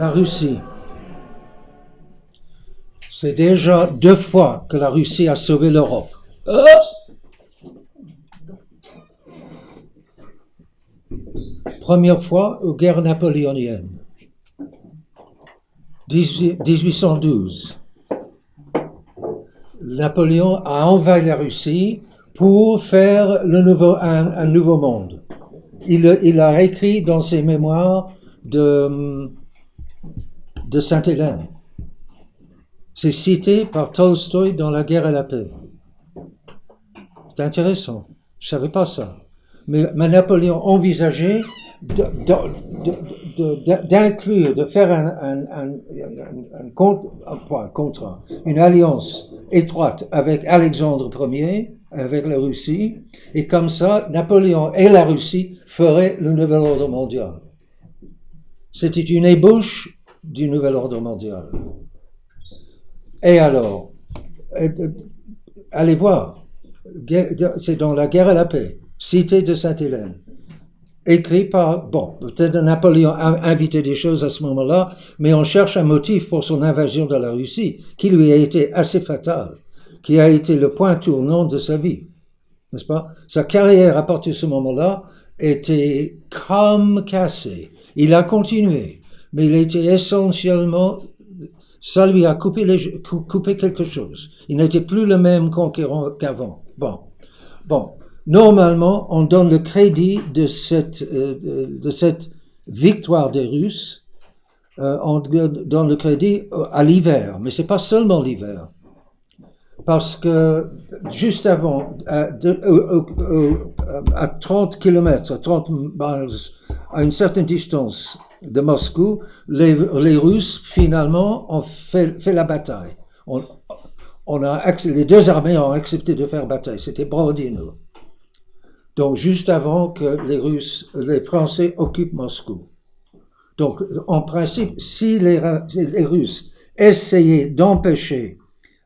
la Russie. C'est déjà 2 fois que la Russie a sauvé l'Europe. Première fois aux guerres napoléoniennes. 1812. Napoléon a envahi la Russie pour faire un nouveau monde. Il a écrit dans ses mémoires de Sainte-Hélène. C'est cité par Tolstoï dans La guerre et la paix. C'est intéressant. Je ne savais pas ça. Mais Napoléon envisageait d'inclure, de faire un contrat, une alliance étroite avec Alexandre Ier, avec la Russie, et comme ça, Napoléon et la Russie feraient le nouvel ordre mondial. C'était une ébauche du nouvel ordre mondial. Et alors, allez voir, c'est dans La guerre et la paix, cité de Sainte-Hélène, écrit par, peut-être Napoléon a invité des choses à ce moment-là, mais on cherche un motif pour son invasion de la Russie, qui lui a été assez fatal, qui a été le point tournant de sa vie, n'est-ce pas? Sa carrière, à partir de ce moment-là, était comme cassée. Il a continué, mais il était essentiellement, ça lui a coupé quelque chose. Il n'était plus le même conquérant qu'avant. Bon. Normalement, on donne le crédit de cette victoire des Russes, on donne le crédit à l'hiver, mais c'est pas seulement l'hiver. Parce que juste avant, à 30 km, 30 miles, à une certaine distance de Moscou, les Russes finalement ont fait la bataille. Les 2 armées ont accepté de faire bataille. C'était Borodino. Donc juste avant que les Français occupent Moscou. Donc en principe, si les Russes essayaient d'empêcher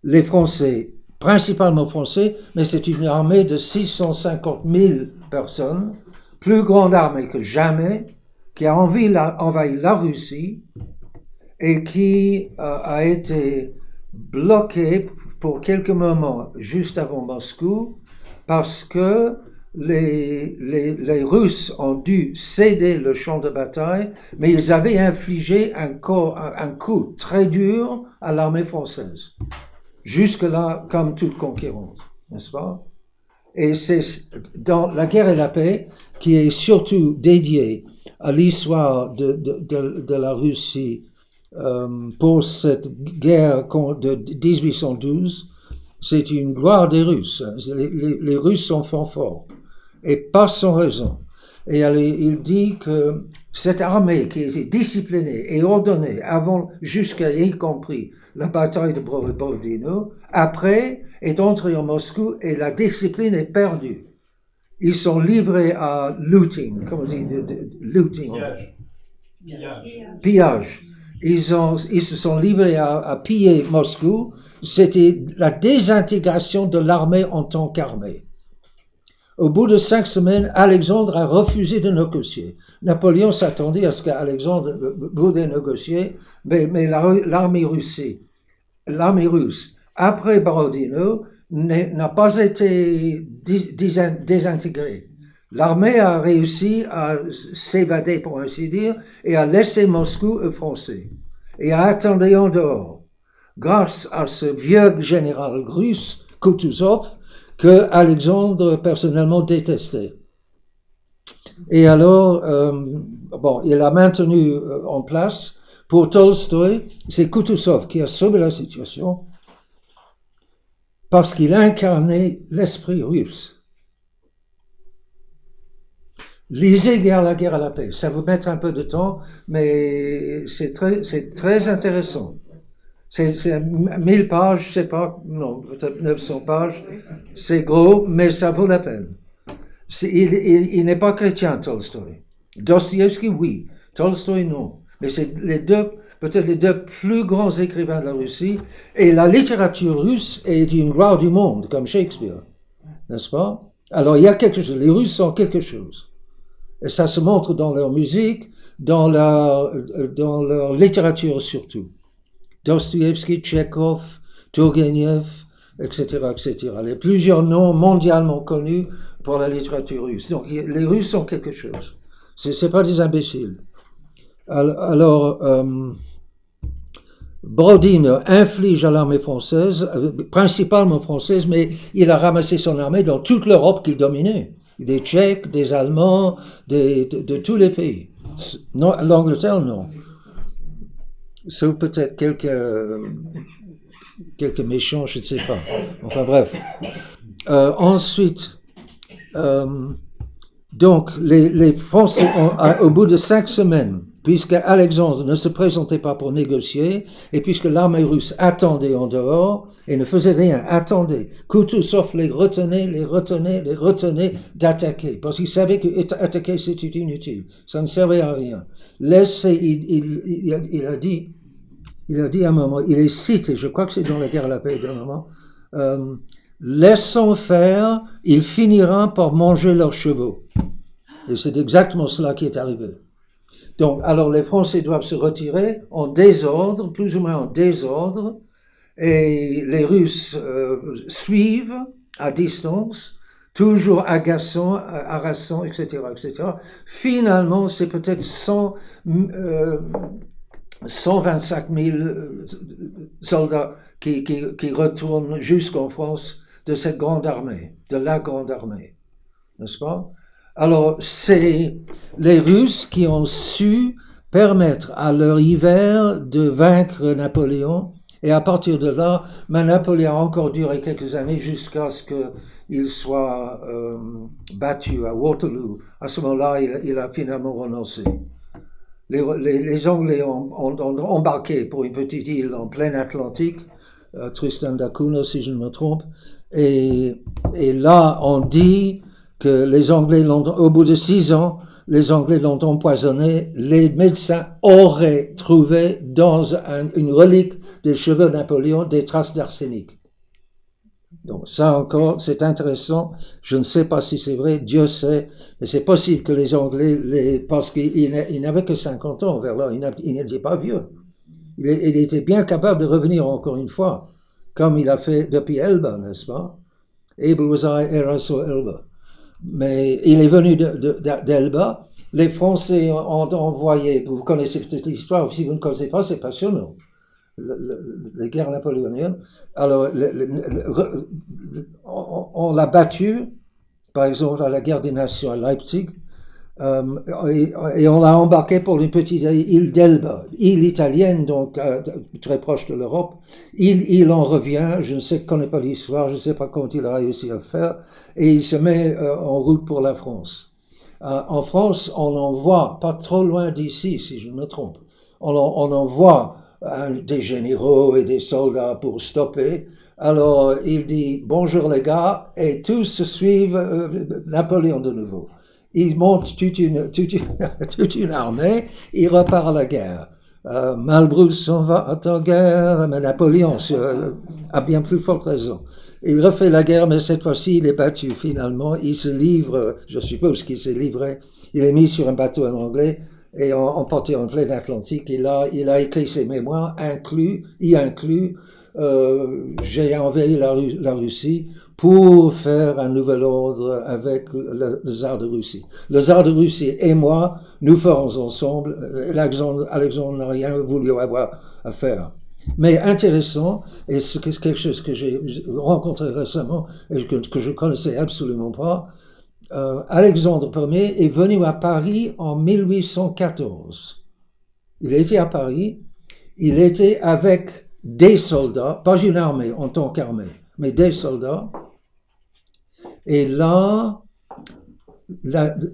les Français, principalement Français, mais c'est une armée de 650 000 personnes, plus grande armée que jamais, qui a envahi la Russie et qui a été bloquée pour quelques moments juste avant Moscou parce que les Russes ont dû céder le champ de bataille, mais ils avaient infligé un coup très dur à l'armée française. Jusque-là, comme toute conquérante, n'est-ce pas? Et c'est dans La guerre et la paix, qui est surtout dédiée à l'histoire de la Russie pour cette guerre de 1812, c'est une gloire des Russes. Les Russes sont forts. Et pas sans raison. Et il dit que cette armée qui était disciplinée et ordonnée avant, jusqu'à y compris la bataille de Borodino, après est entrée en Moscou et la discipline est perdue. Ils sont livrés à looting, comment on dit, looting. Pillage. Ils se sont livrés à piller Moscou. C'était la désintégration de l'armée en tant qu'armée. Au bout de 5 semaines, Alexandre a refusé de négocier. Napoléon s'attendait à ce qu'Alexandre voulait négocier, mais l'armée russe, après Borodino, n'a pas été désintégrée. L'armée a réussi à s'évader, pour ainsi dire, et a laissé Moscou aux Français, et a attendu en dehors, grâce à ce vieux général russe, Kutuzov, que Alexandre personnellement détestait. Et alors, il a maintenu en place. Pour Tolstoï, c'est Kutuzov qui a sauvé la situation parce qu'il incarnait l'esprit russe. Lisez La guerre et la paix. Ça va vous mettre un peu de temps, mais c'est très intéressant. C'est 1000 pages, je sais pas, non, peut-être 900 pages. C'est gros, mais ça vaut la peine. Il n'est pas chrétien, Tolstoï. Dostoïevski, oui. Tolstoï, non. Mais c'est peut-être les 2 plus grands écrivains de la Russie. Et la littérature russe est une gloire du monde, comme Shakespeare. N'est-ce pas? Alors, il y a quelque chose. Les Russes sont quelque chose. Et ça se montre dans leur musique, dans leur littérature surtout. Dostoïevski, Tchekhov, Tourgueniev, etc., etc. Les plusieurs noms mondialement connus pour la littérature russe. Donc les Russes sont quelque chose. C'est pas des imbéciles. Alors Borodine inflige à l'armée française, principalement française, mais il a ramassé son armée dans toute l'Europe qu'il dominait. Des Tchèques, des Allemands, de tous les pays. Non, l'Angleterre, non. Sauf peut-être quelques méchants, je ne sais pas. Enfin bref. Ensuite, donc les Français, au bout de 5 semaines, puisque Alexandre ne se présentait pas pour négocier, et puisque l'armée russe attendait en dehors, et ne faisait rien, attendait, Koutousov les retenait d'attaquer, parce qu'il savait qu'attaquer c'était inutile, ça ne servait à rien. Laissez, il a dit à un moment, il est cité, je crois que c'est dans la guerre à la paix d'un moment, laissons faire, ils finiront par manger leurs chevaux. Et c'est exactement cela qui est arrivé. Donc, alors les Français doivent se retirer en désordre, plus ou moins en désordre, et les Russes suivent à distance, toujours agaçant, harassant, etc., etc. Finalement, c'est peut-être 125 000 soldats qui retournent jusqu'en France de cette grande armée, de la grande armée, n'est-ce pas? Alors, c'est les Russes qui ont su permettre à leur hiver de vaincre Napoléon, et à partir de là, Napoléon a encore duré quelques années jusqu'à ce qu'il soit battu à Waterloo. À ce moment-là, il a finalement renoncé. Les Anglais ont embarqué pour une petite île en plein Atlantique, Tristan da Cunha si je ne me trompe, et là on dit que les Anglais au bout de 6 ans, les Anglais l'ont empoisonné. Les médecins auraient trouvé dans une relique des cheveux de Napoléon des traces d'arsenic. Donc ça encore, c'est intéressant. Je ne sais pas si c'est vrai, Dieu sait, mais c'est possible que les Anglais, parce qu'ils n'avaient que 50 ans vers là, il n'était pas vieux. Il était bien capable de revenir encore une fois, comme il a fait depuis Elba, n'est-ce pas? Able was I, ere I saw Elba. Mais il est venu d'Elba. Les Français ont envoyé, vous connaissez peut-être l'histoire, si vous ne connaissez pas, c'est passionnant. Les guerres napoléoniennes. Alors, on l'a battu, par exemple, à la guerre des Nations à Leipzig, et on l'a embarqué pour une petite île d'Elba, île italienne, donc très proche de l'Europe. Il en revient, je ne connais pas l'histoire, je ne sais pas comment il a réussi à faire, et il se met en route pour la France. En France, on envoie, pas trop loin d'ici, si je ne me trompe, on envoie des généraux et des soldats pour stopper. Alors il dit bonjour les gars, et tous suivent Napoléon de nouveau. Il monte toute une armée, il repart à la guerre. Malbrousse s'en va en guerre, mais Napoléon a bien plus forte raison. Il refait la guerre, mais cette fois-ci, il est battu finalement. Il se livre, je suppose qu'il s'est livré. Il est mis sur un bateau en anglais et emporté en plein Atlantique. Et là, il a écrit ses mémoires, y inclut j'ai envahi la Russie pour faire un nouvel ordre avec le tsar de Russie. Le tsar de Russie et moi, nous ferons ensemble. Alexandre n'a rien voulu avoir à faire. Mais intéressant, et c'est quelque chose que j'ai rencontré récemment et que je connaissais absolument pas. Alexandre Ier est venu à Paris en 1814. Il était à Paris, il était avec des soldats, pas une armée en tant qu'armée, mais des soldats. Et là,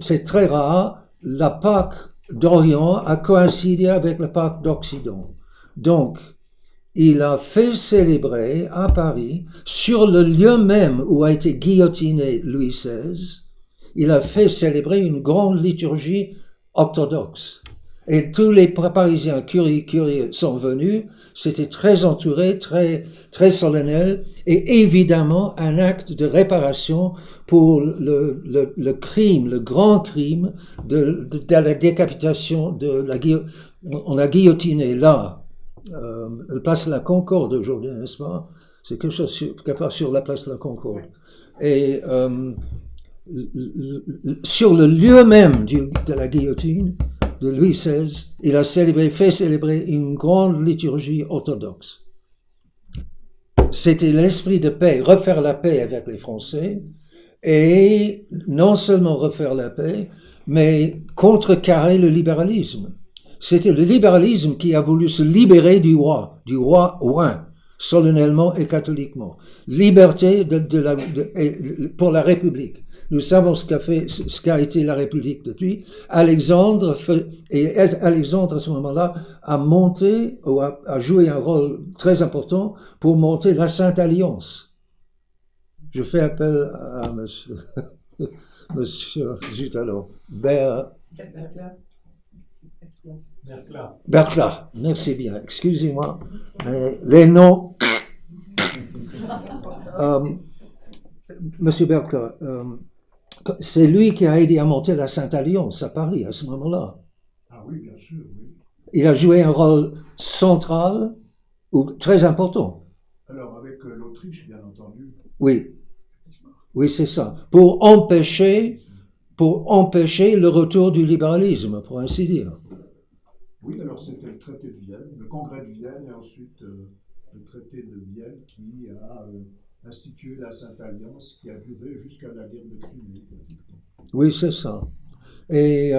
c'est très rare, la Pâque d'Orient a coïncidé avec la Pâque d'Occident. Donc, il a fait célébrer à Paris, sur le lieu même où a été guillotiné Louis XVI, il a fait célébrer une grande liturgie orthodoxe. Et tous les Parisiens curieux sont venus. C'était très entouré, très solennel, et évidemment un acte de réparation pour le crime, le grand crime de la décapitation on a guillotiné là, place de la Concorde aujourd'hui, n'est-ce pas? C'est quelque chose quelque part sur la place de la Concorde. Et sur le lieu même de la guillotine de Louis XVI, il a fait célébrer une grande liturgie orthodoxe. C'était l'esprit de paix, refaire la paix avec les Français, et non seulement refaire la paix, mais contrecarrer le libéralisme. C'était le libéralisme qui a voulu se libérer du roi ouin, solennellement et catholiquement. Liberté pour la République. Nous savons ce qu'a été la République depuis. Alexandre, à ce moment-là, a monté, ou a joué un rôle très important pour monter la Sainte Alliance. Je fais appel à monsieur Jutalo. Bercla, merci bien. Excusez-moi, mais les noms. Monsieur Bercla, c'est lui qui a aidé à monter la Sainte Alliance à Paris à ce moment-là. Ah oui, bien sûr, oui. Il a joué un rôle central ou très important. Alors avec l'Autriche, bien entendu. Oui, c'est ça. Pour empêcher le retour du libéralisme, pour ainsi dire. Oui, alors c'était le traité de Vienne, le congrès de Vienne, et ensuite le traité de Vienne qui a institué la Sainte Alliance, qui a duré jusqu'à la guerre de Crimée. Oui, c'est ça. Et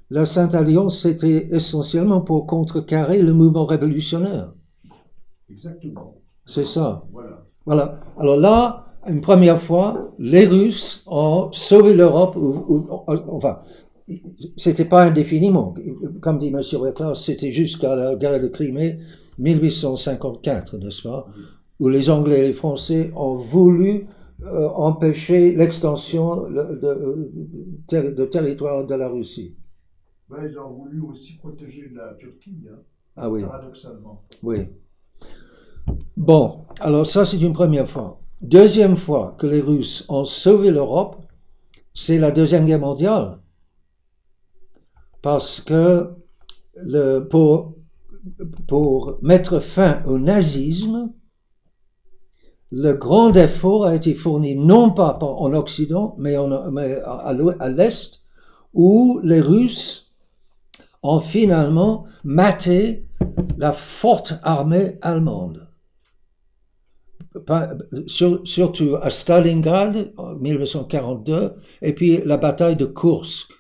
la Sainte Alliance, c'était essentiellement pour contrecarrer le mouvement révolutionnaire. Exactement. C'est ça. Voilà. Alors là, une première fois, les Russes ont sauvé l'Europe, enfin, c'était pas indéfiniment. Comme dit M. Reclas, c'était jusqu'à la guerre de Crimée, 1854, n'est-ce pas? Où les Anglais et les Français ont voulu empêcher l'extension de territoire de la Russie. Ben, ils ont voulu aussi protéger la Turquie, Ah oui. Paradoxalement. Oui. Bon, alors ça c'est une première fois. Deuxième fois que les Russes ont sauvé l'Europe, c'est la Deuxième Guerre mondiale. Parce que pour mettre fin au nazisme, le grand effort a été fourni non pas en Occident, mais à l'Est, où les Russes ont finalement maté la forte armée allemande. Surtout à Stalingrad en 1942, et puis la bataille de Kursk,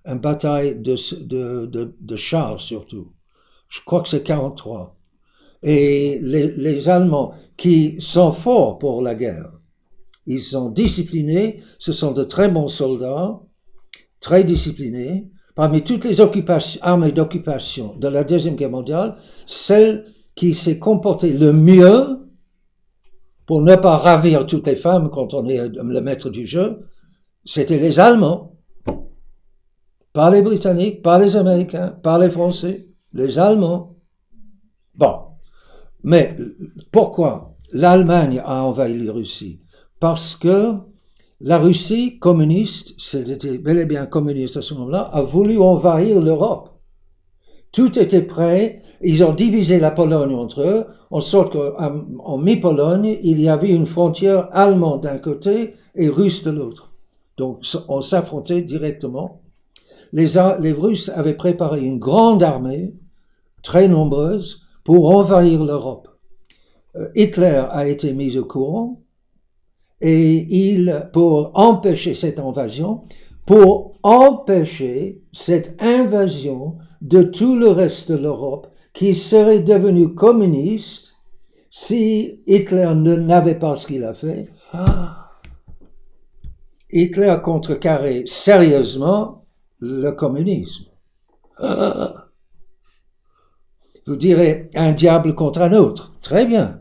une bataille de chars surtout. Je crois que c'est 1943. Et les Allemands, qui sont forts pour la guerre, ils sont disciplinés, ce sont de très bons soldats, très disciplinés. Parmi toutes les armées d'occupation de la Deuxième Guerre mondiale, celle qui s'est comportée le mieux, pour ne pas ravir toutes les femmes quand on est le maître du jeu, c'était les Allemands. Pas les Britanniques, pas les Américains, pas les Français, les Allemands. Bon. Mais pourquoi l'Allemagne a envahi la Russie? Parce que la Russie communiste, c'était bel et bien communiste à ce moment-là, a voulu envahir l'Europe. Tout était prêt, ils ont divisé la Pologne entre eux, en sorte qu'en mi-Pologne, il y avait une frontière allemande d'un côté et russe de l'autre. Donc on s'affrontait directement. Les Russes avaient préparé une grande armée, très nombreuse, pour envahir l'Europe. Hitler a été mis au courant, et pour empêcher cette invasion de tout le reste de l'Europe qui serait devenu communiste si Hitler n'avait pas ce qu'il a fait. Hitler a contrecarré sérieusement le communisme. Vous direz un diable contre un autre. Très bien,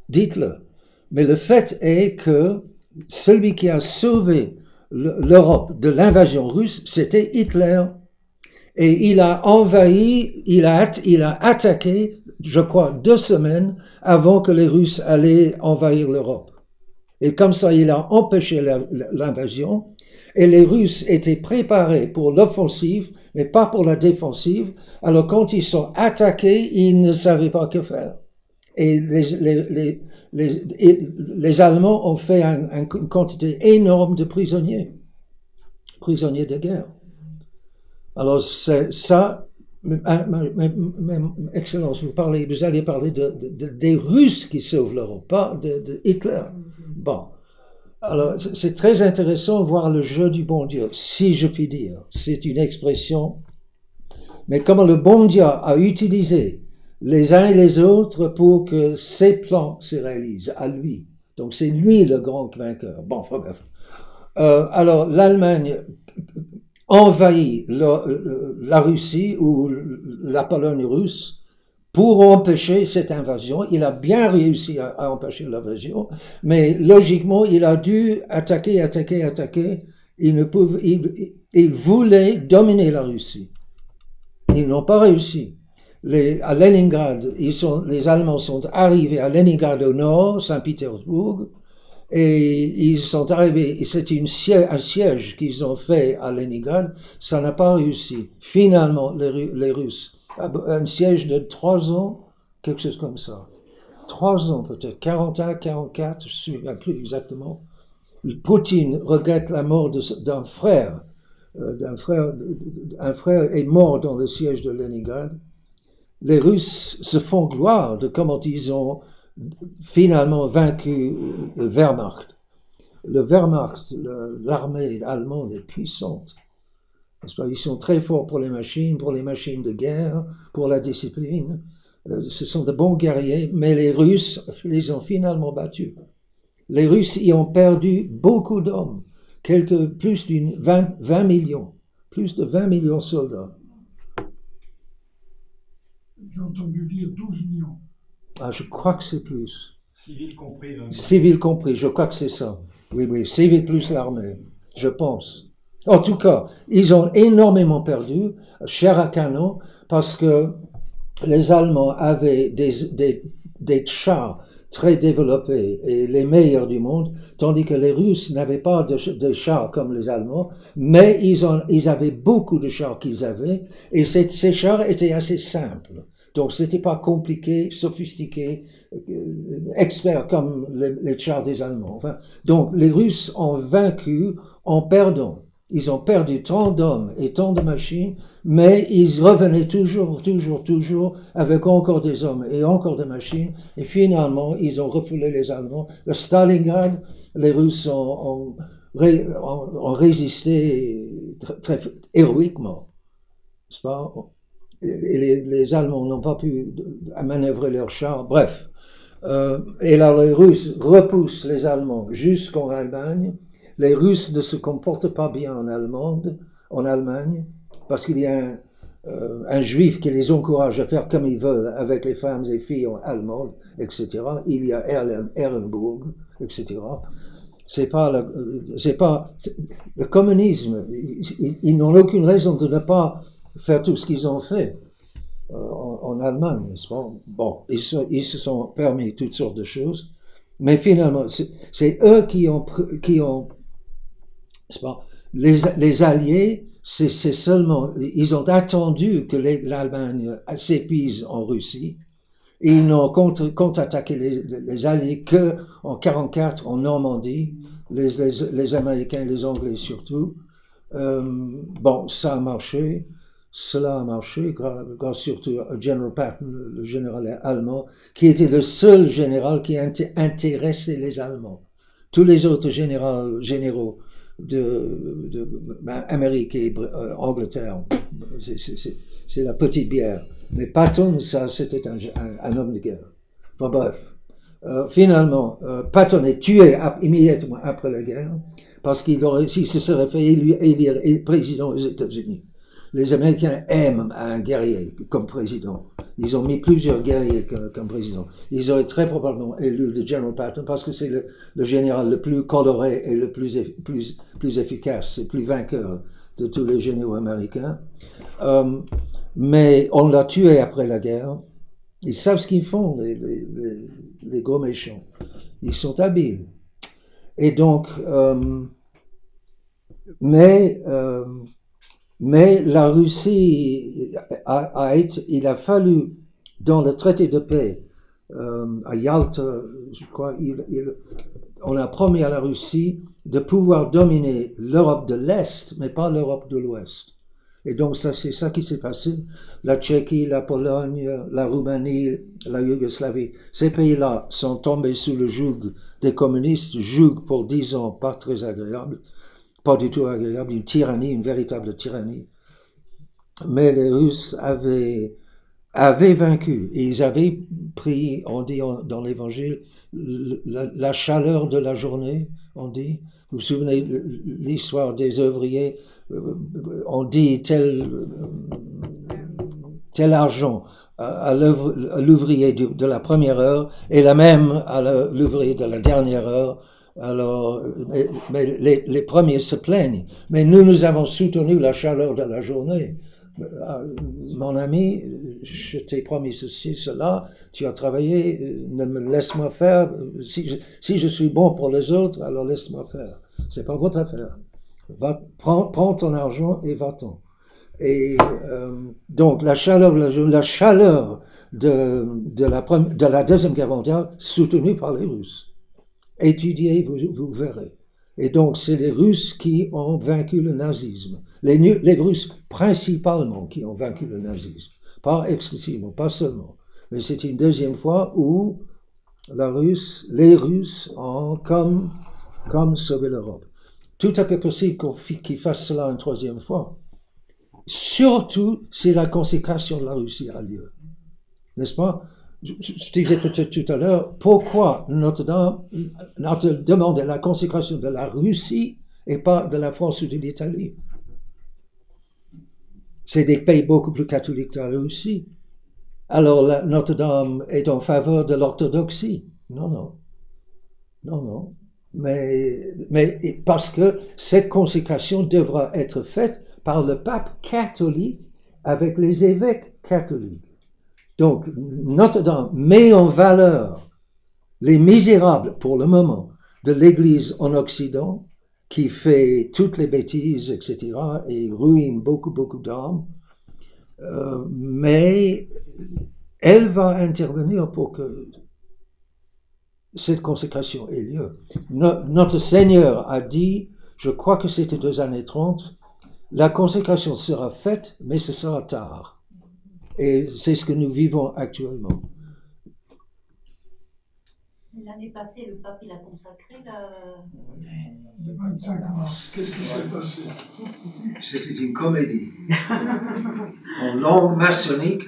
dites-le. Mais le fait est que celui qui a sauvé l'Europe de l'invasion russe, c'était Hitler. Et il a envahi, il a attaqué, je crois, 2 semaines avant que les Russes allaient envahir l'Europe. Et comme ça, il a empêché l'invasion. Et les Russes étaient préparés pour l'offensive, mais pas pour la défensive. Alors quand ils sont attaqués, ils ne savaient pas que faire. Et les Allemands ont fait une quantité énorme de prisonniers de guerre. Alors c'est ça, Excellence, vous allez parler des Russes qui sauvent l'Europe, pas de Hitler. Bon, alors c'est très intéressant de voir le jeu du bon Dieu, si je puis dire. C'est une expression, mais comment le bon Dieu a utilisé les uns et les autres pour que ses plans se réalisent à lui. Donc c'est lui le grand vainqueur. Bon, bref. Alors l'Allemagne envahit la Russie ou la Pologne russe pour empêcher cette invasion. Il a bien réussi à empêcher l'invasion, mais logiquement, il a dû attaquer. Il voulait dominer la Russie. Ils n'ont pas réussi. À Leningrad, les Allemands sont arrivés à Leningrad au nord, Saint-Pétersbourg, et ils sont arrivés, c'est un siège qu'ils ont fait à Leningrad, ça n'a pas réussi. Finalement, les Russes, un siège de 3 ans, quelque chose comme ça. 3 ans peut-être, 41, 44, je ne me souviens plus exactement. Poutine regrette la mort d'un frère. Un frère est mort dans le siège de Leningrad. Les Russes se font gloire de comment ils ont finalement vaincu le Wehrmacht. Le Wehrmacht, l'armée allemande est puissante. Ils sont très forts pour les machines de guerre, pour la discipline. Ce sont de bons guerriers, mais les Russes les ont finalement battus. Les Russes y ont perdu beaucoup d'hommes, plus de 20 millions de soldats. J'ai entendu dire 12 millions. Ah, je crois que c'est plus. Civil compris. Civil compris, je crois que c'est ça. Oui, civil plus l'armée, je pense. En tout cas, ils ont énormément perdu, chair à canon, parce que les Allemands avaient des chars très développés et les meilleurs du monde, tandis que les Russes n'avaient pas de chars comme les Allemands, mais ils avaient beaucoup de chars qu'ils avaient, et ces chars étaient assez simples. Donc, c'était pas compliqué, sophistiqué, expert comme les chars des Allemands. Enfin, donc, les Russes ont vaincu en perdant. Ils ont perdu tant d'hommes et tant de machines, mais ils revenaient toujours avec encore des hommes et encore des machines. Et finalement, ils ont refoulé les Allemands. Le Stalingrad, les Russes ont résisté très héroïquement, n'est-ce pas? Et les Allemands n'ont pas pu manœuvrer leurs chars. Bref. Et là, les Russes repoussent les Allemands jusqu'en Allemagne. Les Russes ne se comportent pas bien en Allemagne, parce qu'il y a un Juif qui les encourage à faire comme ils veulent avec les femmes et filles allemandes, etc. Il y a Ehrenburg, etc. C'est pas le communisme. Ils n'ont aucune raison de ne pas faire tout ce qu'ils ont fait en Allemagne, n'est-ce pas? Bon, ils se sont permis toutes sortes de choses, mais finalement, c'est eux qui ont n'est-ce pas? Les Alliés, c'est seulement, ils ont attendu que l'Allemagne s'épuise en Russie, et ils n'ont contre-attaqué les Alliés que en 44 en Normandie, les Américains, les Anglais surtout. Bon, ça a marché. Cela a marché grâce surtout à General Patton, le général allemand, qui était le seul général qui intéressait les Allemands. Tous les autres généraux d'Amérique et Angleterre, c'est la petite bière. Mais Patton, ça, c'était un homme de guerre. Enfin, bref. Finalement, Patton est tué immédiatement après la guerre, parce s'il se serait fait élire président aux États-Unis. Les Américains aiment un guerrier comme président. Ils ont mis plusieurs guerriers comme président. Ils auraient très probablement élu le General Patton parce que c'est le général le plus coloré et le plus efficace, le plus vainqueur de tous les généraux américains. Mais on l'a tué après la guerre. Ils savent ce qu'ils font, les gros méchants. Ils sont habiles. Et donc, mais la Russie il a fallu, dans le traité de paix, à Yalta, je crois, on a promis à la Russie de pouvoir dominer l'Europe de l'Est, mais pas l'Europe de l'Ouest. Et donc, c'est ça qui s'est passé. La Tchéquie, la Pologne, la Roumanie, la Yougoslavie, ces pays-là sont tombés sous le joug des communistes, joug pour 10 ans pas très agréable, pas du tout agréable, une tyrannie, une véritable tyrannie. Mais les Russes avaient vaincu. Et ils avaient pris, on dit dans l'Évangile, la chaleur de la journée, on dit. Vous vous souvenez l'histoire des ouvriers, on dit tel argent à l'ouvrier de la première heure et la même à l'ouvrier de la dernière heure. Alors, mais les premiers se plaignent. Mais nous avons soutenu la chaleur de la journée. Mon ami, je t'ai promis ceci, cela, tu as travaillé, laisse-moi faire. Si je suis bon pour les autres, alors laisse-moi faire. C'est pas votre affaire. Prends ton argent et va-t'en. Et donc la chaleur de la Deuxième Guerre mondiale soutenue par les Russes. Étudiez, vous verrez. Et donc c'est les Russes qui ont vaincu le nazisme. Les Russes principalement qui ont vaincu le nazisme. Pas exclusivement, pas seulement. Mais c'est une deuxième fois où les Russes ont comme sauvé l'Europe. Tout à fait possible qu'ils fassent cela une troisième fois. Surtout si la consécration de la Russie a lieu. N'est-ce pas? Je disais peut-être tout à l'heure, pourquoi Notre-Dame a demandé la consécration de la Russie et pas de la France ou de l'Italie? C'est des pays beaucoup plus catholiques que la Russie. Alors Notre-Dame est en faveur de l'orthodoxie. Non. Mais parce que cette consécration devra être faite par le pape catholique avec les évêques catholiques. Donc, Notre-Dame met en valeur les misérables, pour le moment, de l'Église en Occident, qui fait toutes les bêtises, etc., et ruine beaucoup d'âmes. Mais elle va intervenir pour que cette consécration ait lieu. Notre Seigneur a dit, je crois que c'était 2 années 30, la consécration sera faite, mais ce sera tard. Et c'est ce que nous vivons actuellement. L'année passée, le pape il a consacré Le 25 mars, qu'est-ce qui s'est passé? C'était une comédie. En langue maçonnique,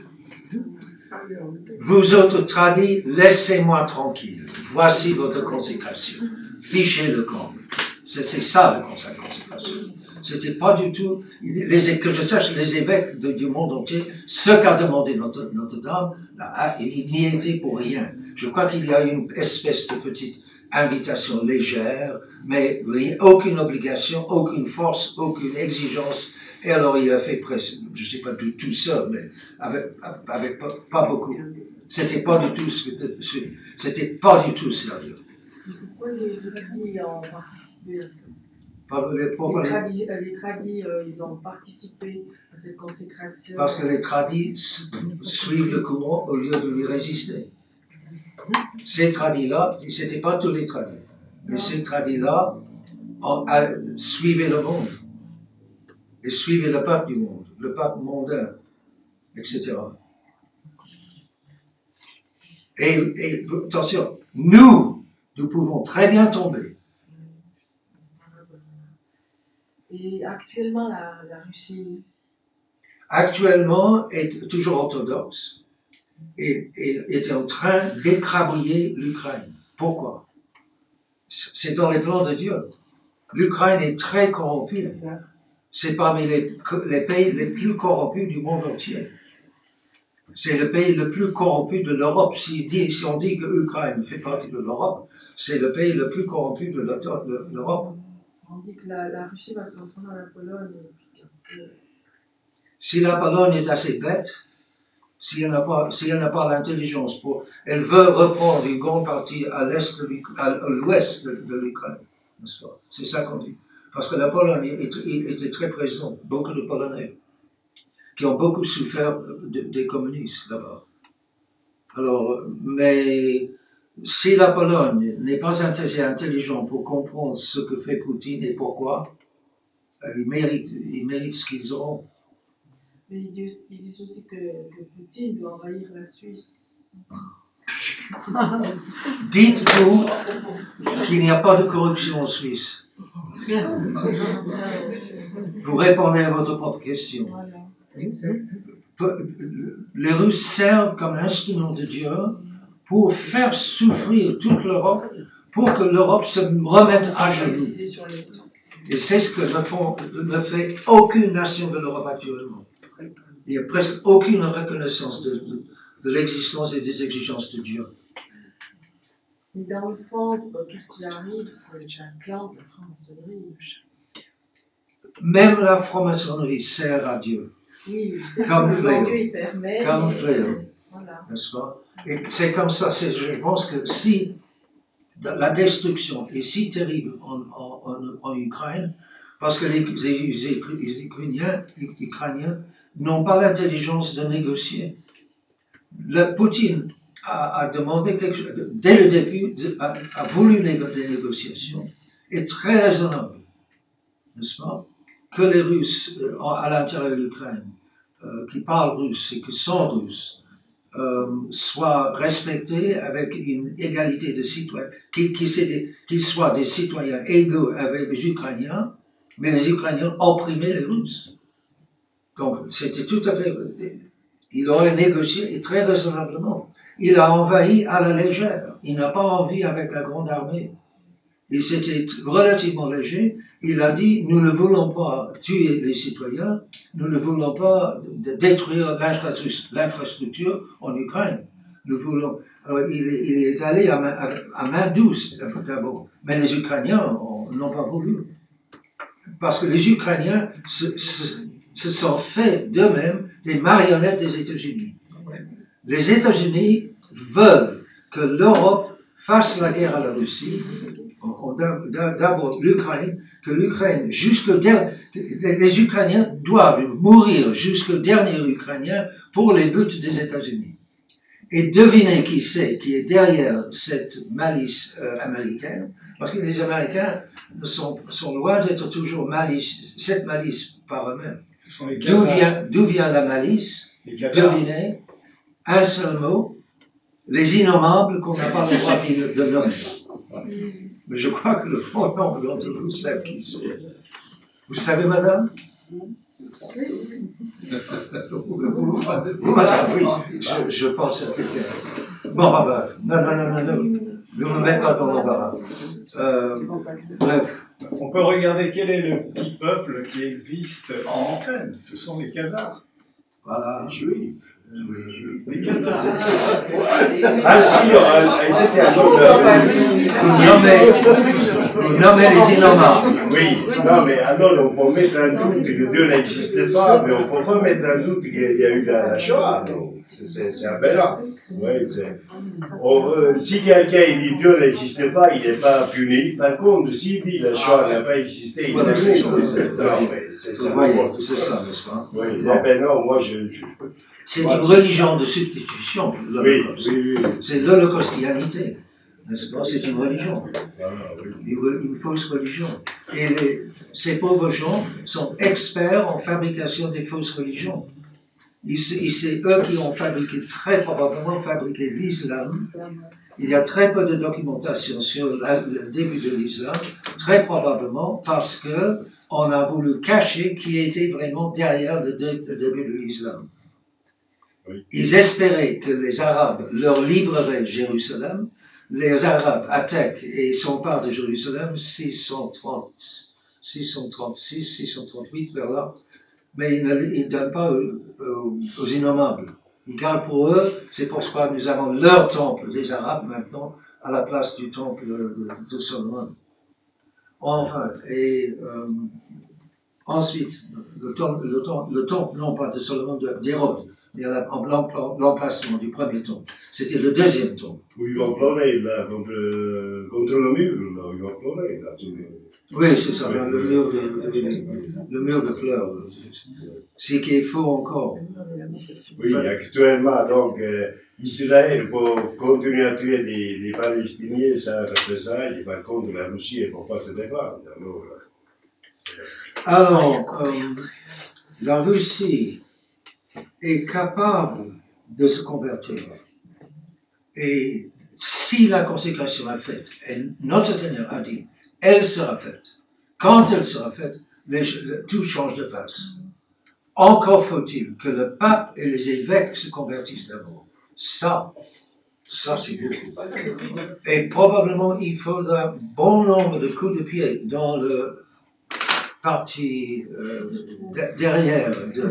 vous autres tradis, laissez-moi tranquille. Voici votre consécration. Fichez le camp. C'est ça la consécration. C'était pas du tout, que je sache, les évêques du monde entier, ce qu'a demandé Notre-Dame, il n'y était pour rien. Je crois qu'il y a une espèce de petite invitation légère, mais aucune obligation, aucune force, aucune exigence. Et alors il a fait presque, je sais pas tout ça, mais avec pas beaucoup. C'était pas du tout c'était pas du tout sérieux. Pourquoi les tradis ont participé à ça? Les tradis, ils ont participé à cette consécration. Parce que les tradis suivent le courant au lieu de lui résister. Ces tradis-là, c'était pas tous les tradis, mais ces tradis-là suivaient le monde. Et suivaient le pape du monde, le pape mondain, etc. Et attention, nous pouvons très bien tomber. Et actuellement, la Russie Actuellement est toujours orthodoxe et est en train d'écrabouiller l'Ukraine. Pourquoi? C'est dans les plans de Dieu. L'Ukraine est très corrompue. C'est parmi les pays les plus corrompus du monde entier. C'est le pays le plus corrompu de l'Europe. Si on dit que l'Ukraine fait partie de l'Europe, c'est le pays le plus corrompu de l'Europe. On dit que la Russie va s'en prendre à la Pologne. Si la Pologne est assez bête, si elle n'a pas l'intelligence elle veut reprendre une grande partie à l'ouest de l'Ukraine, n'est-ce pas? C'est ça qu'on dit. Parce que la Pologne était très présente, beaucoup de Polonais, qui ont beaucoup souffert des communistes là-bas. Alors, mais si la Pologne n'est pas assez intelligente pour comprendre ce que fait Poutine et pourquoi, ils méritent ce qu'ils auront. Mais ils disent aussi que Poutine doit envahir la Suisse. Dites-vous qu'il n'y a pas de corruption en Suisse. Vous répondez à votre propre question. Les Russes servent comme instrument de Dieu pour faire souffrir toute l'Europe, pour que l'Europe se remette à genoux. Et c'est ce que ne fait aucune nation de l'Europe actuellement. Il n'y a presque aucune reconnaissance de l'existence et des exigences de Dieu. Mais dans le fond, tout ce qui arrive, c'est déjà un clan de la franc-maçonnerie. Même la franc-maçonnerie sert à Dieu. Oui, c'est Comme que fléau. Dieu il permet. Comme fléau. Voilà. N'est-ce pas? Et c'est comme ça, je pense que si la destruction est si terrible en Ukraine, parce que les Ukrainiens n'ont pas l'intelligence de négocier. Poutine a demandé quelque chose, dès le début, a voulu des négociations, et très raisonnable, n'est-ce pas? Que les Russes, à l'intérieur de l'Ukraine, qui parlent russe et qui sont russes, soient respectés avec une égalité de citoyens, qu'ils soient des citoyens égaux avec les Ukrainiens, mais les Ukrainiens opprimaient les Russes. Donc, c'était tout à fait... Il aurait négocié, et très raisonnablement. Il a envahi à la légère. Il n'a pas envahi avec la grande armée. Il s'était relativement léger. Il a dit, nous ne voulons pas tuer les citoyens, nous ne voulons pas détruire l'infrastructure en Ukraine. Nous voulons... Alors, il est allé à main douce d'abord. Mais les Ukrainiens n'ont pas voulu. Parce que les Ukrainiens se sont fait d'eux-mêmes des marionnettes des États-Unis. Les États-Unis veulent que l'Europe fasse la guerre à la Russie, d'abord l'Ukraine, que l'Ukraine, les Ukrainiens doivent mourir jusqu'au dernier Ukrainien pour les buts des États-Unis. Et devinez qui c'est qui est derrière cette malice américaine, parce que les Américains sont loin d'être toujours cette malice par eux-mêmes. D'où vient la malice? Devinez, un seul mot, les innommables qu'on n'a pas le droit de nommer. Mais je crois que le grand nombre d'entre vous savent qui c'est. Vous savez, madame? Vous, madame, oui, je pense à quelqu'un. Bon, non, ne me mettez pas dans l'embarras. Bref. On peut regarder quel est le petit peuple qui existe en Ukraine. Ce sont les Khazars. Voilà. Les Juifs. Les Khazars. Ah si, vous nommez les innommables. oui, non mais alors on peut mettre un doute que Dieu n'existait pas, mais on ne peut pas mettre un doute qu'il y a eu la Shoah. C'est aberrant. Oui, si quelqu'un dit Dieu n'existait pas, il n'est pas puni. Par contre, s'il dit la Shoah n'a pas existé, il est puni. Non, mais c'est ça. Oui, c'est ça, n'est-ce pas? Oui, ben non, moi c'est une religion de substitution, l'Holocauste. Oui. C'est l'holocaustianité, n'est-ce pas? C'est une religion. Ah, oui. Une fausse religion. Et ces pauvres gens sont experts en fabrication des fausses religions. C'est eux qui ont très probablement fabriqué l'islam. Il y a très peu de documentation sur le début de l'islam, très probablement parce que on a voulu cacher qui était vraiment derrière le début de l'islam. Oui. Ils espéraient que les Arabes leur livreraient Jérusalem. Les Arabes attaquent et s'emparent de Jérusalem 636, 638 vers là. Mais ils ne donnent pas aux innommables. Ils gardent pour eux, c'est pourquoi nous avons leur temple des Arabes maintenant à la place du temple de Salomon. Enfin, et Ensuite, le temple, non pas de Salomon, d'Hérode, mais l'emplacement du premier temple. C'était le deuxième temple. Où ils vont pleurer, là, contre le mur, là, ils vont pleurer, là. Oui, c'est ça, le mur de pleurs. C'est qu'il faut encore. Oui, actuellement, donc, Israël, pour continuer à tuer des Palestiniens, ça, parce que ça, il va contre la Russie et pour pas se défendre. Alors, la Russie est capable de se convertir. Et si la consécration est faite, et notre Seigneur a dit, elle sera faite. Quand elle sera faite, tout change de face. Encore faut-il que le pape et les évêques se convertissent d'abord. Ça c'est beaucoup. Et probablement, il faudra bon nombre de coups de pied dans le partie derrière de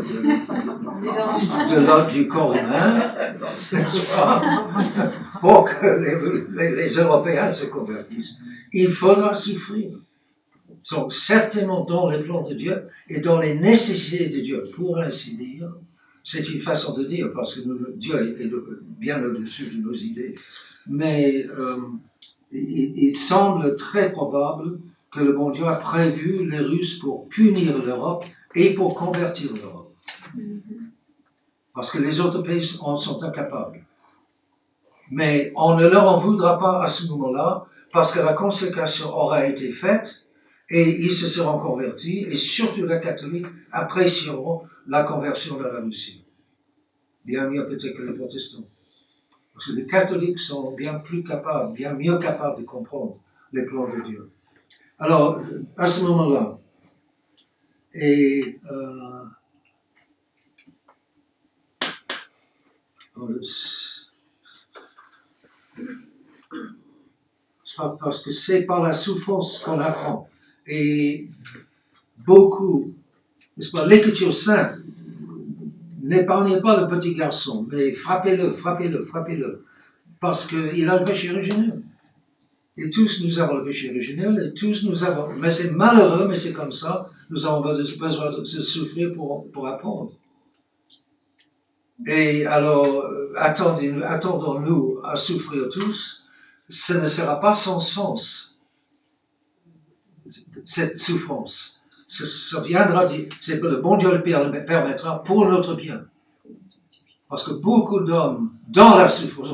l'ordre du corps humain, n'est-ce pas, pour que les Européens se convertissent. Il faudra souffrir. Sont certainement dans les plans de Dieu et dans les nécessités de Dieu, pour ainsi dire. C'est une façon de dire, parce que Dieu est bien au-dessus de nos idées. Mais il semble très probable que le bon Dieu a prévu les Russes pour punir l'Europe et pour convertir l'Europe. Parce que les autres pays en sont incapables. Mais on ne leur en voudra pas à ce moment-là, parce que la consécration aura été faite, et ils se seront convertis, et surtout les catholiques apprécieront la conversion de la Russie. Bien mieux peut-être que les protestants. Parce que les catholiques sont bien plus capables, bien mieux capables de comprendre les plans de Dieu. Alors, à ce moment-là, et parce que c'est par la souffrance qu'on apprend. Et beaucoup, n'est-ce pas, l'Écriture sainte, n'épargnez pas le petit garçon, mais frappez-le, parce qu'il a le péché originel. Et tous nous avons le péché originel, et tous nous avons, mais c'est malheureux, mais c'est comme ça, nous avons besoin de souffrir pour apprendre. Et alors, attendons-nous à souffrir tous, ce ne sera pas sans sens, cette souffrance. Ça viendra, c'est que le bon Dieu le permettra pour notre bien. Parce que beaucoup d'hommes, dans la souffrance,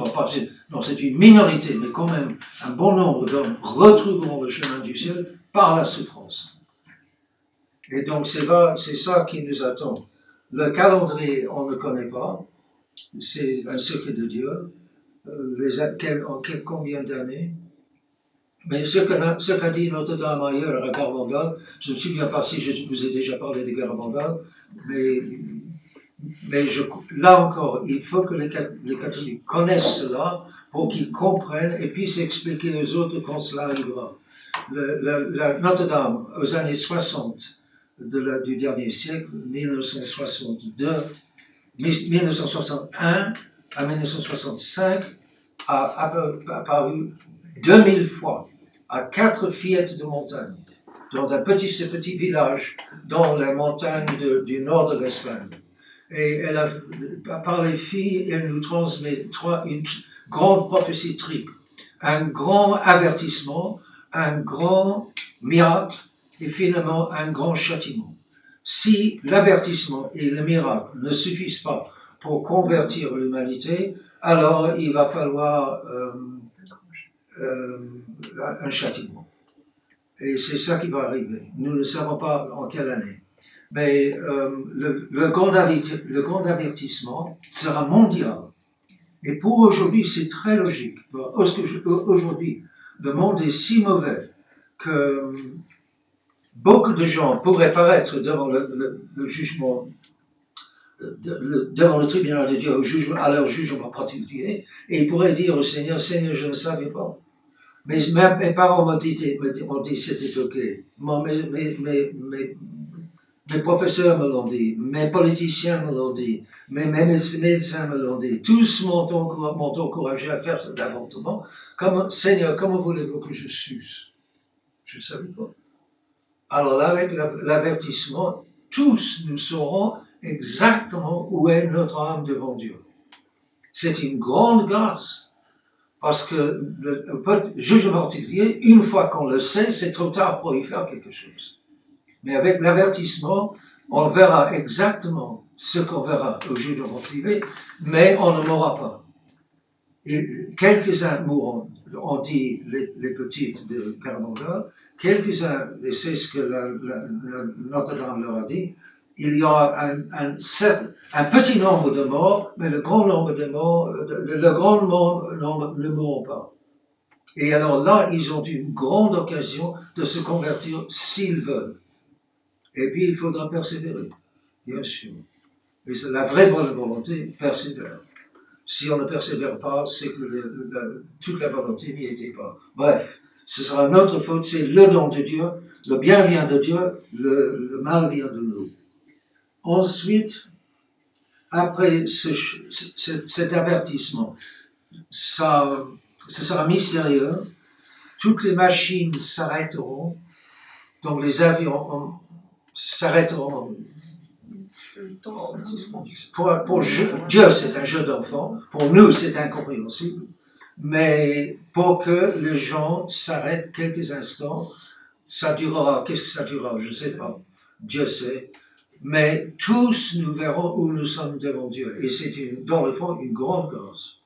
non, c'est une minorité, mais quand même, un bon nombre d'hommes retrouveront le chemin du ciel par la souffrance. Et donc, c'est ça qui nous attend. Le calendrier, on ne connaît pas. C'est un secret de Dieu. Combien d'années? Mais ce qu'a dit Notre-Dame ailleurs à Garbandal, je ne me souviens pas si je vous ai déjà parlé de Garbandal, mais là encore, il faut que les catholiques connaissent cela pour qu'ils comprennent et puissent expliquer aux autres quand cela arrivera. Notre-Dame, aux années 60 du dernier siècle, 1961 à 1965, a apparu 2000 fois à 4 fillettes de montagne, dans ce petit village dans les montagnes du nord de l'Espagne. Et par les filles, elle nous transmet une grande prophétie triple, un grand avertissement, un grand miracle et finalement un grand châtiment. Si l'avertissement et le miracle ne suffisent pas pour convertir l'humanité, alors il va falloir un châtiment. Et c'est ça qui va arriver. Nous ne savons pas en quelle année. Mais le grand avertissement sera mondial. Et pour aujourd'hui, c'est très logique. Aujourd'hui, le monde est si mauvais que beaucoup de gens pourraient paraître devant le jugement, devant le tribunal de Dieu, à leur jugement particulier, et ils pourraient dire au Seigneur, Seigneur, je ne savais pas. Mais mes parents m'ont dit c'était ok. Mes professeurs me l'ont dit, mes politiciens me l'ont dit, mes médecins me l'ont dit. Tous m'ont encouragé à faire cet avortement. Seigneur, comment voulez-vous que je suce? Je ne savais pas. Alors là, avec l'avertissement, tous nous saurons exactement où est notre âme devant Dieu. C'est une grande grâce. Parce que le jugement particulier, une fois qu'on le sait, c'est trop tard pour y faire quelque chose. Mais avec l'avertissement, on verra exactement ce qu'on verra au jugement privé, mais on ne mourra pas. Et quelques-uns mourront, on dit les petites de Caramanda, quelques-uns, et c'est ce que Notre-Dame leur a dit, il y aura un petit nombre de morts, mais le grand nombre de morts, le grand nombre ne mourront pas. Et alors là, ils ont une grande occasion de se convertir s'ils veulent. Et puis, il faudra persévérer, bien sûr. Et la vraie bonne volonté persévère. Si on ne persévère pas, c'est que toute la volonté n'y était pas. Bref, ce sera notre faute, c'est le don de Dieu, le bien vient de Dieu, le mal vient de nous. Ensuite, après cet avertissement, ce sera mystérieux, toutes les machines s'arrêteront, donc les avions s'arrêteront. Pour Dieu, c'est un jeu d'enfant, pour nous, c'est incompréhensible, mais pour que les gens s'arrêtent quelques instants, ça durera, qu'est-ce que ça durera, je ne sais pas, Dieu sait. Mais tous nous verrons où nous sommes devant Dieu. Et c'est dans le fond une grande grâce.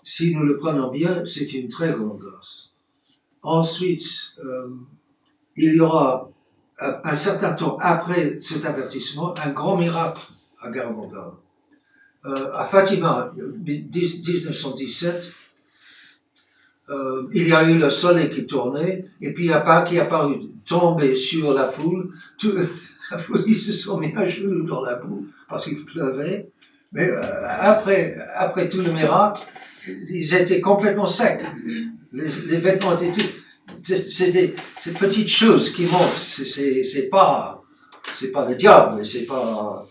Si nous le prenons bien, c'est une très grande grâce. Ensuite, il y aura un certain temps après cet avertissement, un grand miracle à Garamanda. À Fatima, 1917, il y a eu le soleil qui tournait, et puis qui est apparu tomber sur la foule. La foule, ils se sont mis à genoux dans la boue parce qu'il pleuvait. Mais après tout le miracle, ils étaient complètement secs. Les vêtements étaient tout. C'est ces petites choses qui montrent. C'est pas le diable, c'est pas.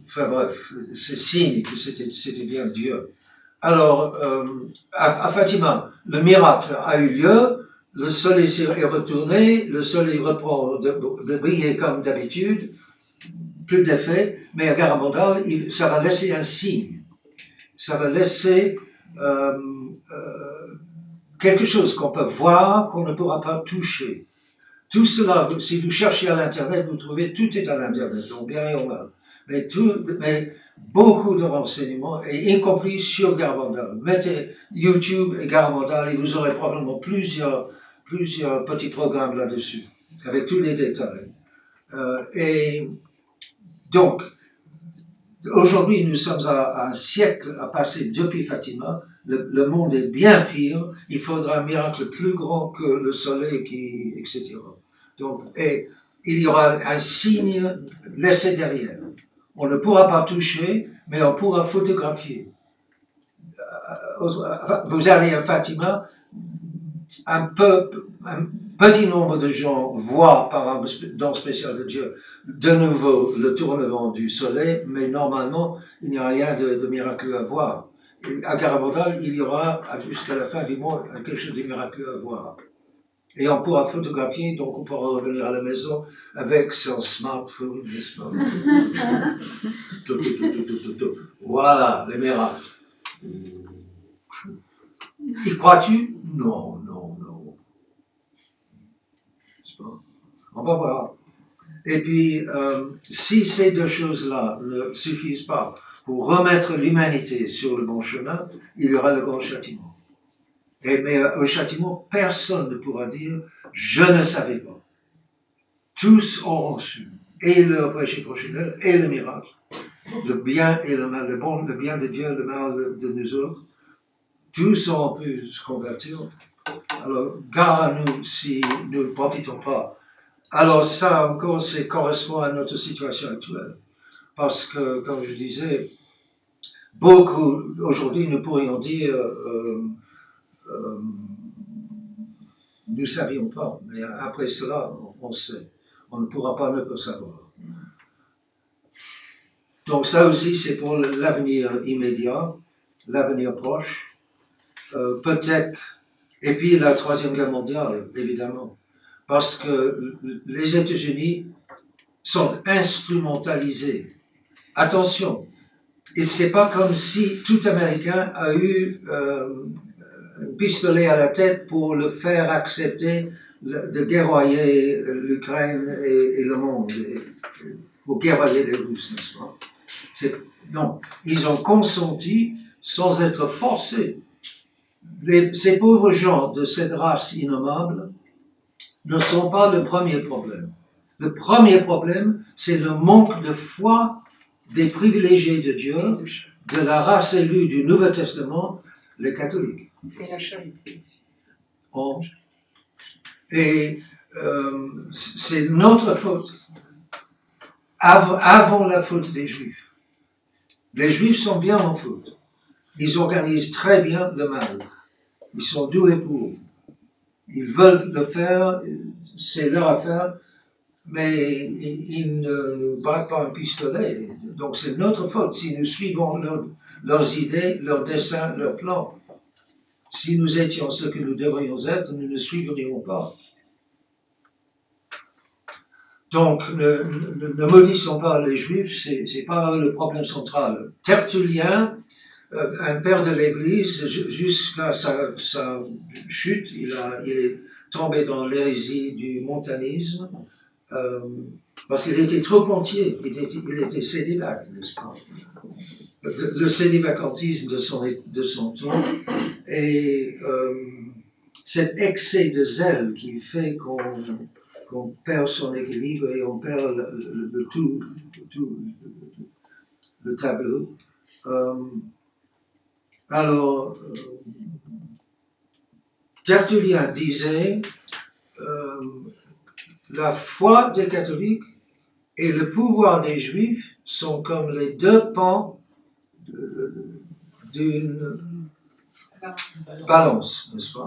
Enfin bref, c'est signe que c'était bien Dieu. Alors, à Fatima, le miracle a eu lieu. Le soleil est retourné, le soleil reprend de briller comme d'habitude, plus d'effet, mais à Garamanda, ça va laisser un signe. Ça va laisser quelque chose qu'on peut voir, qu'on ne pourra pas toucher. Tout cela, si vous cherchez à l'Internet, vous trouvez, tout est à l'Internet, donc bien et en mal. Mais beaucoup de renseignements, et y compris sur Garamanda. Mettez YouTube et Garamanda, et vous aurez probablement plusieurs petits programmes là-dessus, avec tous les détails. Et donc, aujourd'hui, nous sommes à un siècle à passer depuis Fatima. Le monde est bien pire. Il faudra un miracle plus grand que le soleil, etc. Donc, et il y aura un signe laissé derrière. On ne pourra pas toucher, mais on pourra photographier. Vous allez à Fatima, un petit nombre de gens voient par un don spécial de Dieu de nouveau le tournement du soleil, mais normalement, il n'y a rien de miraculeux à voir. Et à Garamanda, il y aura, jusqu'à la fin du mois, quelque chose de miraculeux à voir. Et on pourra photographier, donc on pourra revenir à la maison avec son smartphone, n'est-ce pas? Voilà, les miracles. Y crois-tu? Non. On va voir. Et puis, si ces deux choses-là ne suffisent pas pour remettre l'humanité sur le bon chemin, il y aura le grand châtiment. Mais au châtiment, personne ne pourra dire « je ne savais pas ». Tous auront su, et le péché professionnel, et le miracle, le bien et le mal, le bien de Dieu, le mal de nous autres. Tous auront pu se convertir. Alors, gare à nous si nous ne profitons pas. Alors ça encore, ça correspond à notre situation actuelle. Parce que, comme je disais, beaucoup, aujourd'hui, nous pourrions dire nous ne savions pas, mais après cela, on sait. On ne pourra pas ne pas savoir. Donc ça aussi, c'est pour l'avenir immédiat, l'avenir proche. Peut-être, et puis la Troisième Guerre mondiale, évidemment. parce que les États-Unis sont instrumentalisés. Attention, et c'est pas comme si tout Américain a eu un pistolet à la tête pour le faire accepter de guerroyer l'Ukraine et le monde, pour guerroyer les Russes, n'est-ce pas? Non, ils ont consenti sans être forcés. Ces pauvres gens de cette race innommable ne sont pas le premier problème. Le premier problème, c'est le manque de foi des privilégiés de Dieu, de la race élue du Nouveau Testament, les catholiques. Et la charité aussi. Oh. Et c'est notre faute, avant la faute des Juifs. Les Juifs sont bien en faute. Ils organisent très bien le mal. Ils sont doués pour. Ils veulent le faire, c'est leur affaire, mais ils ne nous braquent pas un pistolet. Donc c'est notre faute si nous suivons leurs idées, leurs desseins, leurs plans. Si nous étions ce que nous devrions être, nous ne suivrions pas. Donc, ne maudissons pas les Juifs, c'est pas le problème central. Tertullien, un père de l'Église, jusqu'à sa chute, il est tombé dans l'hérésie du montanisme, parce qu'il était trop entier, il était célibac, n'est-ce pas? Le célibacantisme de son temps, et cet excès de zèle qui fait qu'on perd son équilibre et on perd le tableau. Alors, Tertullien disait la foi des catholiques et le pouvoir des juifs sont comme les deux pans d'une balance, n'est-ce pas?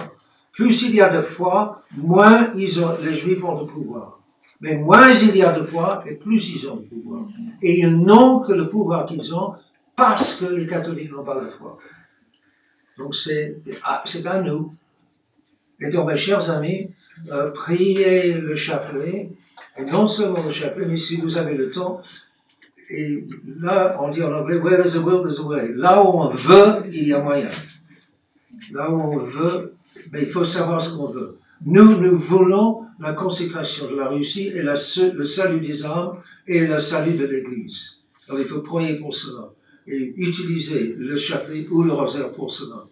Plus il y a de foi, moins les Juifs ont de pouvoir. Mais moins il y a de foi, et plus ils ont de pouvoir. Et ils n'ont que le pouvoir qu'ils ont parce que les catholiques n'ont pas la foi. Donc c'est à nous. Et donc, mes chers amis, priez le chapelet, et non seulement le chapelet, mais si vous avez le temps, et là, on dit en anglais, where there's a will, there's a way. Là où on veut, il y a moyen. Là où on veut, mais il faut savoir ce qu'on veut. Nous voulons la consécration de la Russie et le salut des âmes et le salut de l'Église. Alors il faut prier pour cela et utiliser le chapelet ou le rosaire pour cela.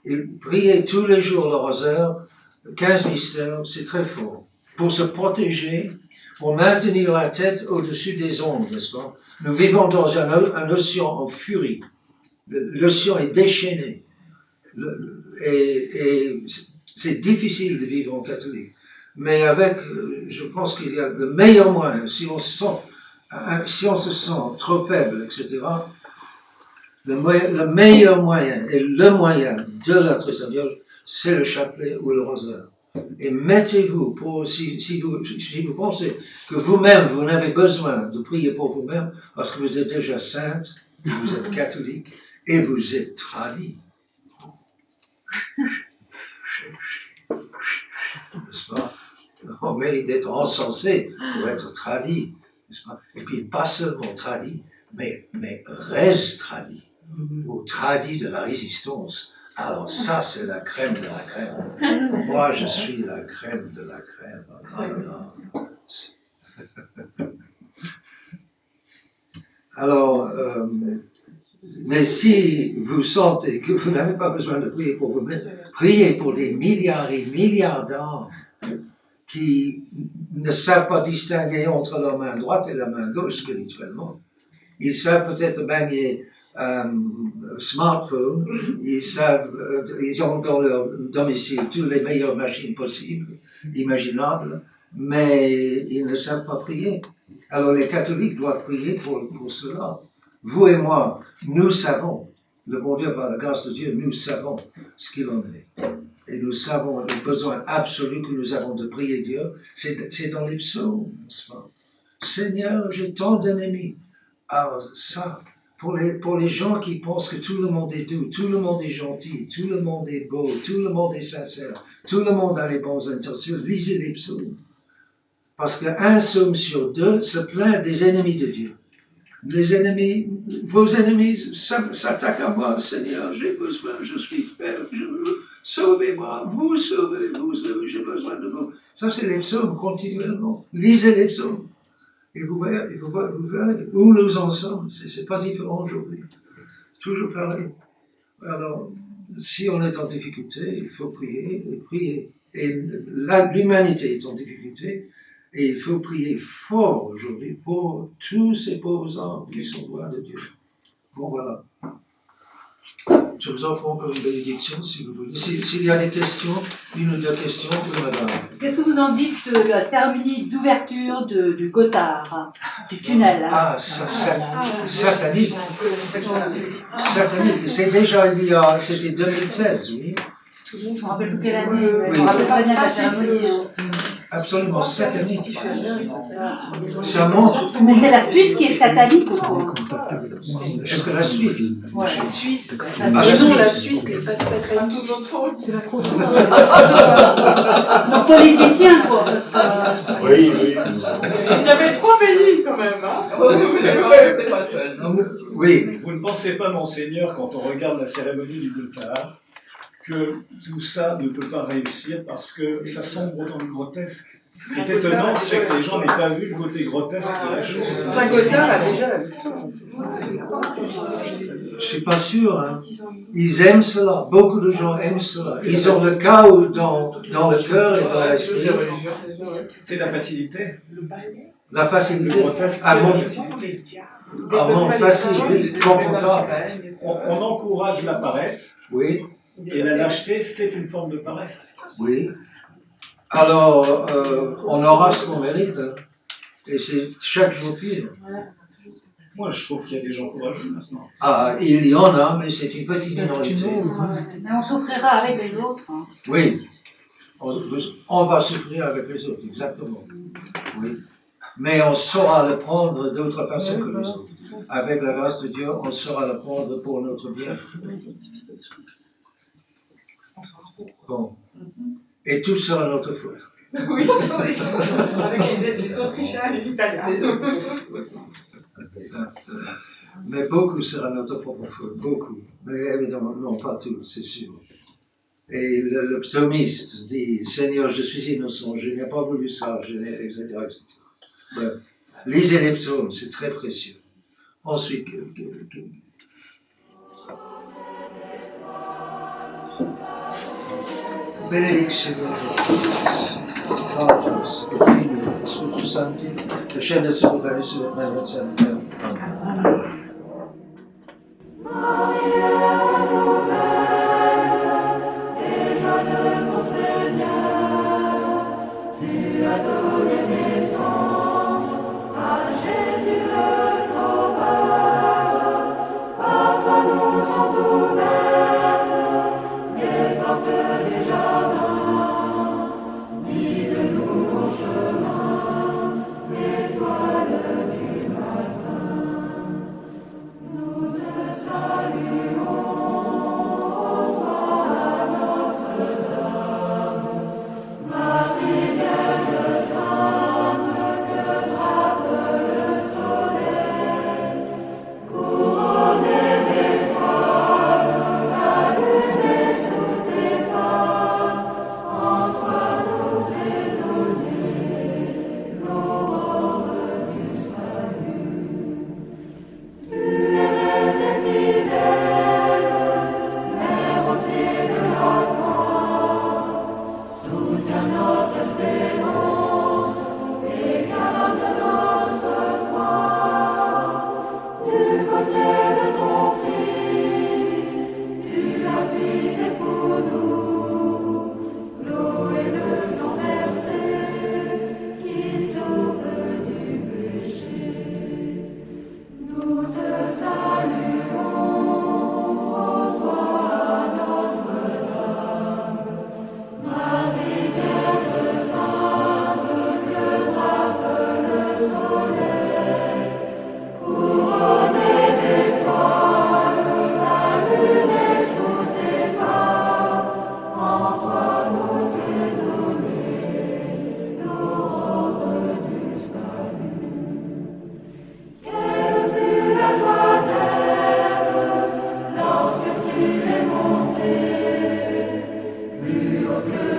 Et prier tous les jours le rosaire, 15 mystères, c'est très fort. Pour se protéger, pour maintenir la tête au-dessus des ondes, n'est-ce pas? Nous vivons dans un océan en furie. L'océan est déchaîné. Et c'est difficile de vivre en catholique. Mais je pense qu'il y a le meilleur moyen, si on se sent trop faible, etc., le meilleur moyen et le moyen de la Très Vierge, c'est le chapelet ou le rosaire. Et mettez-vous, si vous pensez que vous-même, vous n'avez besoin de prier pour vous-même, parce que vous êtes déjà sainte, vous êtes catholique, et vous êtes tradie. N'est-ce pas? On mérite d'être encensé pour être tradie, n'est-ce pas? Et puis pas seulement tradie, mais res tradie, ou tradie de la résistance. Alors ça, c'est la crème de la crème. Moi, je suis la crème de la crème. Alors, mais si vous sentez que vous n'avez pas besoin de prier pour vous-même, priez pour des milliards et milliards d'âmes qui ne savent pas distinguer entre la main droite et la main gauche spirituellement. Ils savent peut-être manier smartphone, ils ont dans leur domicile toutes les meilleures machines possibles, imaginables, mais ils ne savent pas prier. Alors les catholiques doivent prier pour cela. Vous et moi, nous savons, le bon Dieu, par la grâce de Dieu, nous savons ce qu'il en est. Et nous savons le besoin absolu que nous avons de prier Dieu. C'est dans les psaumes, n'est-ce pas? Seigneur, j'ai tant d'ennemis. Alors ça, pour les gens qui pensent que tout le monde est doux, tout le monde est gentil, tout le monde est beau, tout le monde est sincère, tout le monde a les bonnes intentions, lisez les psaumes. Parce qu'un psaume sur deux se plaint des ennemis de Dieu. Les ennemis, vos ennemis s'attaquent à moi, Seigneur, j'ai besoin, je suis faible, sauvez-moi, vous sauvez, j'ai besoin de vous. Ça, c'est les psaumes continuellement. Lisez les psaumes. Et vous verrez où nous en sommes. C'est pas différent aujourd'hui. Toujours pareil. Alors, si on est en difficulté, il faut prier et prier. Et l'humanité est en difficulté. Et il faut prier fort aujourd'hui pour tous ces pauvres âmes qui sont loin de Dieu. Bon, voilà. Je vous offre encore une bénédiction, si vous voulez. S'il y a des questions, une ou deux questions, oui, madame. Qu'est-ce que vous en dites de la cérémonie d'ouverture du Gothard, du tunnel? Satanique. Satanique. C'est déjà c'était 2016, oui. Je ne me rappelle plus quelle année, Oui. je me rappelle très bien la cérémonie. Absolument satanique. Ça montre. Mais c'est la Suisse qui est satanique ou quoi? Est-ce que la Suisse? Ouais, la Suisse. Ah, La Suisse n'est pas satanique. C'est la Nos politiciens, quoi. Oui. Il y avait 3 pays quand même. Hein. Oui. Vous ne pensez pas, Monseigneur, quand on regarde la cérémonie du Gothard, que tout ça ne peut pas réussir parce que ça sombre dans le grotesque. Ce qui est étonnant, c'est que les gens n'aient pas vu le côté grotesque de la chose. Saint-Gothard a déjà la victoire. Je ne suis pas sûr. Hein. Ils aiment cela. Beaucoup de gens aiment cela. Ils ont le chaos dans le cœur et dans l'esprit. C'est la facilité. La Le facilité. grotesque, À c'est mon, la facilité. à mon facile, oui, confortable. On encourage la paresse, Oui, et la lâcheté, c'est une forme de paresse. oui. Alors, on aura ce qu'on mérite. Hein. Et c'est chaque jour pire. Moi, je trouve qu'il y a des gens courageux maintenant. Ah, il y en a, mais c'est une petite minorité. Mais on souffrira avec les autres. Hein. Oui, on va souffrir avec les autres, exactement. Oui. Mais on saura le prendre d'autre façon que les autres. Avec la grâce de Dieu, on saura le prendre pour notre bien. Bon. Et tout sera notre faute. Oui, avec les Autrichiens et les Italiens. Mais beaucoup sera notre propre faute, beaucoup. Mais évidemment, non, pas tout, c'est sûr. Et le psalmiste dit, Seigneur, je suis innocent, je n'ai pas voulu ça, etc., etc. Bref, lisez les psaumes, c'est très précieux. Ensuite, bénédiction Patris, et Filius, et Spiritus Sancti, le chef de ce gouvernement sur le planète sanitaire. Amen. que